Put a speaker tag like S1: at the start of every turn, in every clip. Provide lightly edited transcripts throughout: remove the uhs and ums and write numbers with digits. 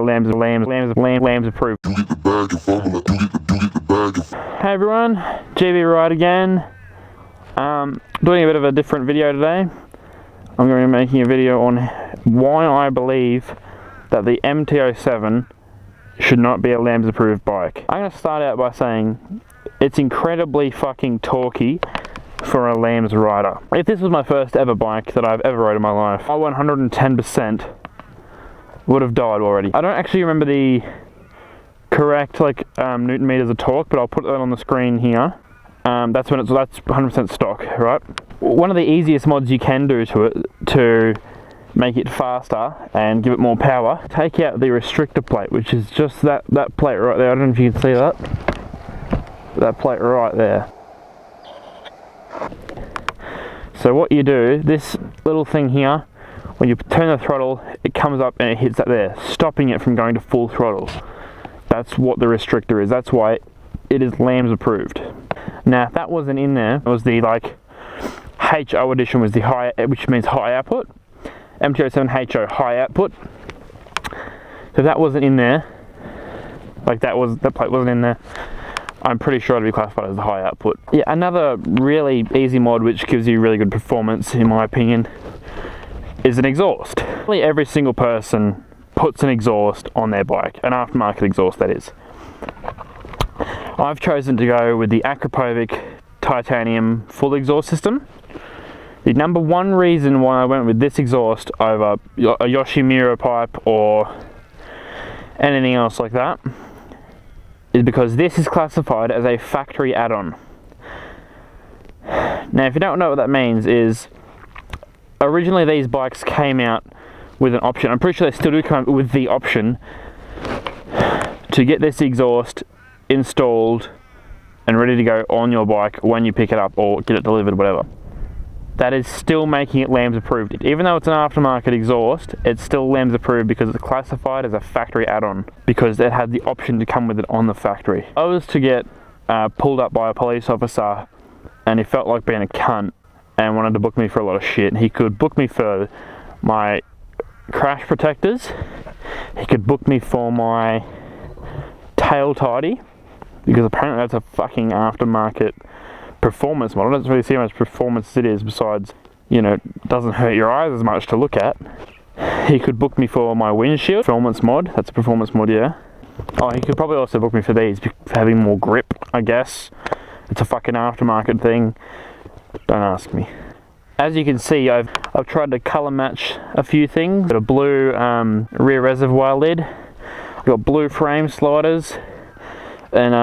S1: LAMS approved. Hey everyone, GB right again. Doing a bit of a different video today. I'm going to be making a video on why I believe that the MT-07 should not be a LAMS approved bike. I'm going to start out by saying it's incredibly fucking torquey for a LAMS rider. If this was my first ever bike that I've ever rode in my life, I 110% would have died already. I don't actually remember the correct Newton meters of torque, but I'll put that on the screen here. That's 100% stock, right? One of the easiest mods you can do to it to make it faster and give it more power, take out the restrictor plate, which is just that plate right there. I don't know if you can see that plate right there. So what you do, this little thing here, when you turn the throttle, it comes up and it hits that there, stopping it from going to full throttle. That's what the restrictor is. That's why it is LAMS approved. Now, if that wasn't in there, it was the HO edition, was the high, which means high output. MT-07 HO, high output. So if that wasn't in there, that plate wasn't in there, I'm pretty sure it'd be classified as the high output. Yeah, another really easy mod which gives you really good performance, in my opinion, is an exhaust. Really every single person puts an exhaust on their bike, an aftermarket exhaust that is. I've chosen to go with the Akrapovic titanium full exhaust system. The number one reason why I went with this exhaust over a Yoshimura pipe or anything else like that is because this is classified as a factory add-on. Now, if you don't know what that means, is originally these bikes came out with an option. I'm pretty sure they still do come with the option to get this exhaust installed and ready to go on your bike when you pick it up or get it delivered, whatever. That is still making it LAMS approved. Even though it's an aftermarket exhaust, it's still LAMS approved because it's classified as a factory add-on, because it had the option to come with it on the factory. I was to get pulled up by a police officer and he felt like being a cunt and wanted to book me for a lot of shit. He could book me for my crash protectors, he could book me for my tail tidy, because apparently that's a fucking aftermarket performance model. I don't really see how much performance it is, besides, you know, it doesn't hurt your eyes as much to look at. He could book me for my windshield, performance mod, that's a performance mod, yeah. Oh, he could probably also book me for these, for having more grip, I guess. It's a fucking aftermarket thing, don't ask me. As you can see, I've tried to colour match a few things. Got a blue rear reservoir lid, I've got blue frame sliders, and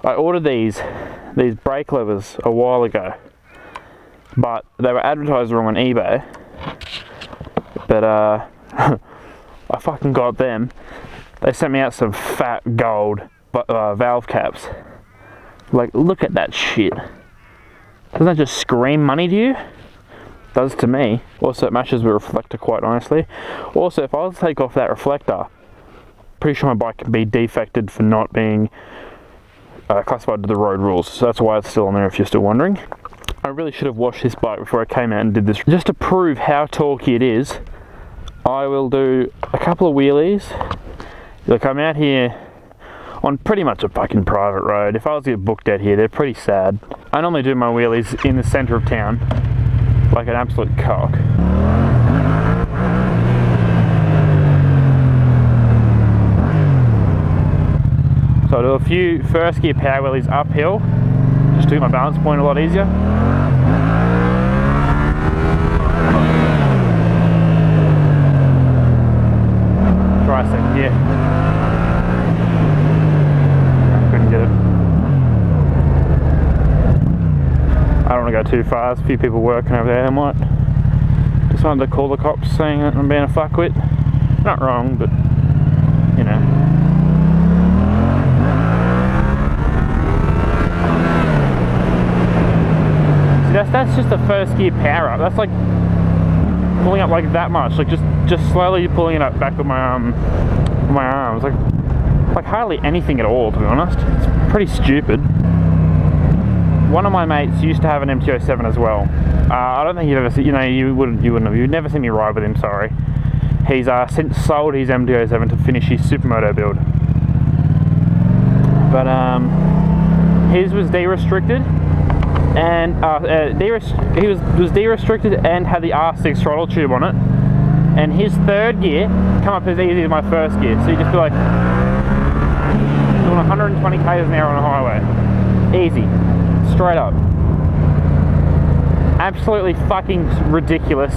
S1: I ordered these brake levers a while ago, but they were advertised wrong on eBay. But I fucking got them. They sent me out some fat gold valve caps. Like, look at that shit. Doesn't that just scream money to you? It does to me. Also, it matches the reflector quite nicely. Also, if I was to take off that reflector, pretty sure my bike can be defected for not being classified to the road rules, so that's why it's still on there if you're still wondering. I really should have washed this bike before I came out and did this. Just to prove how torquey it is, I will do a couple of wheelies. Look, I'm out here on pretty much a fucking private road. If I was to get booked out here, they're pretty sad. I normally do my wheelies in the centre of town, like an absolute cock. So I'll do a few first gear power wheelies uphill, just to get my balance point a lot easier. Try a second gear. I couldn't get it. I don't want to go too fast. A few people working over there. I might just wanted to call the cops saying that I'm being a fuckwit. Not wrong, but you know. That's just the first gear power up. That's like pulling up like that much, like just slowly pulling it up back with my arms, like hardly anything at all, to be honest. It's pretty stupid. One of my mates used to have an MT-07 as well. I don't think you'd ever see, you wouldn't have, you'd never see me ride with him, sorry. He's since sold his MT-07 to finish his supermoto build. But his was de-restricted, and he was de-restricted and had the R6 throttle tube on it. And his third gear come up as easy as my first gear. So you just feel like doing 120 km an hour on a highway. Easy. Straight up. Absolutely fucking ridiculous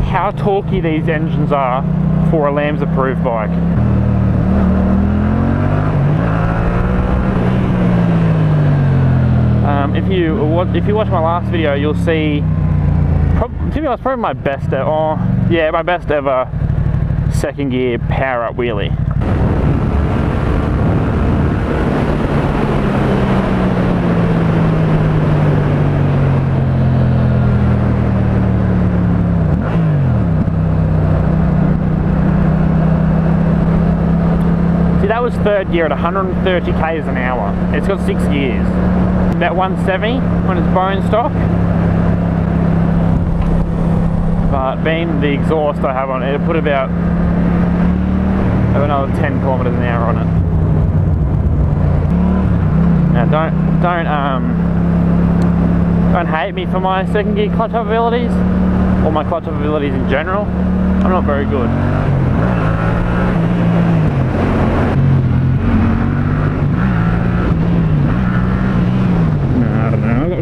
S1: how torquey these engines are for a LAMS approved bike. If you watch my last video, you'll see, to be honest, probably my best ever, my best ever second gear power up wheelie. See, that was third gear at 130 k's an hour. It's got 6 gears. About 170 when it's bone stock. But being the exhaust I have on it, it'll put about another 10 kilometers an hour on it. Now don't hate me for my second gear clutch up abilities, or my clutch up abilities in general. I'm not very good.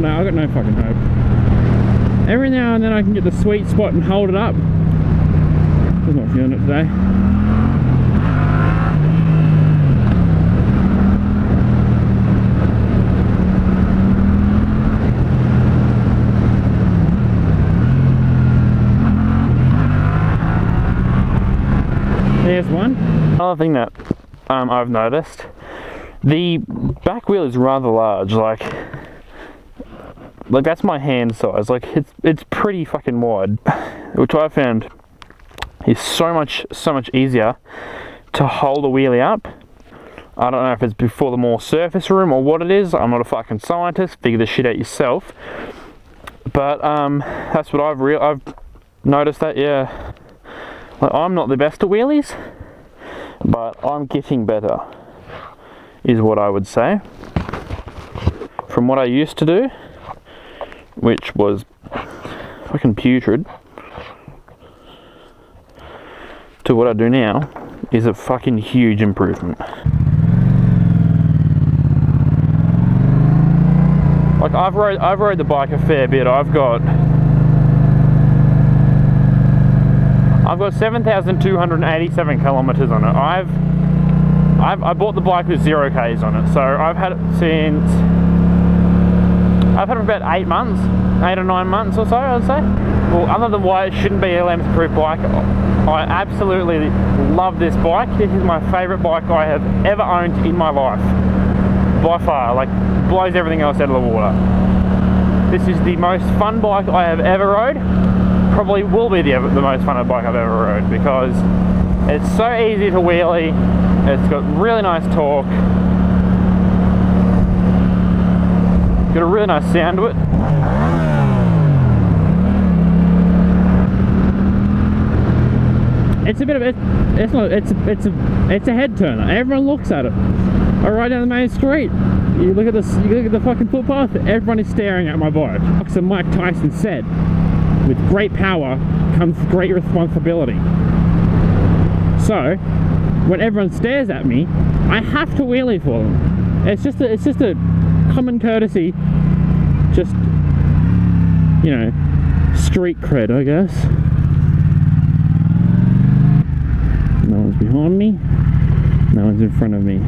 S1: I got no fucking hope. Every now and then I can get the sweet spot and hold it up. I'm not feeling it today. There's one. Another thing that I've noticed, the back wheel is rather large. Like that's my hand size. Like it's pretty fucking wide, which I found is so much easier to hold a wheelie up. I don't know if it's before the more surface room or what it is. I'm not a fucking scientist. Figure this shit out yourself. But that's what I've noticed. That, yeah, like, I'm not the best at wheelies, but I'm getting better, is what I would say, from what I used to do, which was fucking putrid, to what I do now is a fucking huge improvement. Like I've rode the bike a fair bit. I've got 7,287 kilometers on it. I bought the bike with 0 k's on it, so I've had it since, I've had it for about 8 months, 8 or 9 months or so, I'd say. Well, other than why it shouldn't be a LAMS approved bike, I absolutely love this bike. This is my favourite bike I have ever owned in my life, by far. Like, blows everything else out of the water. This is the most fun bike I have ever rode. Probably will be the most fun bike I've ever rode, because it's so easy to wheelie. It's got really nice torque. Got a really nice sound to it. It's a bit of it's a head turner. Everyone looks at it. I ride down the main street. You look at this. You look at the fucking footpath. Everyone is staring at my bike. So Mike Tyson said, "With great power comes great responsibility." So when everyone stares at me, I have to wheelie for them. It's just a common courtesy. Just, you know, street cred, I guess. No one's behind me. No one's in front of me.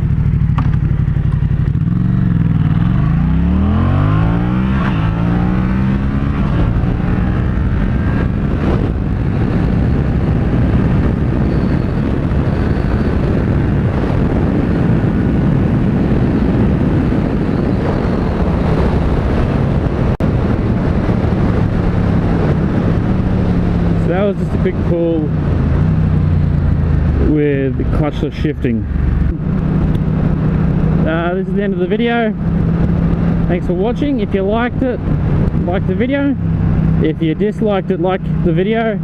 S1: So that was just a quick pull with the clutchless shifting. This is the end of the video. Thanks for watching. If you liked it, like the video. If you disliked it, like the video.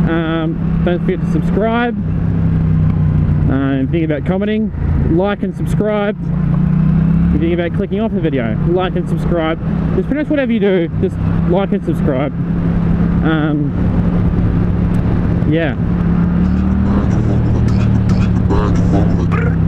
S1: Don't forget to subscribe. Think about commenting, like and subscribe. If you think about clicking off the video, like and subscribe. Just pretty much whatever you do, just like and subscribe. Yeah.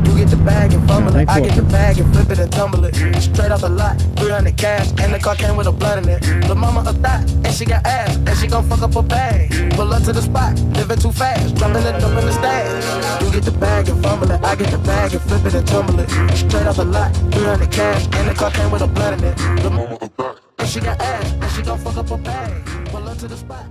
S2: You get the bag and fumble it, I get the bag and flip it and tumble it. Straight off the lot, 300 cash, and the car came with a blunt in it. The mama a thot, and she got ass, and she gon' fuck up her bag. Pull up to the spot, living too fast, dropping it up in the stash. You get the bag and fumble it, I get the bag and flip it and tumble it. Straight off the lot, 300 cash, and the car came with a blunt in it. The mama a thot, and she got ass, and she gon' fuck up her bag. Pull up to the spot.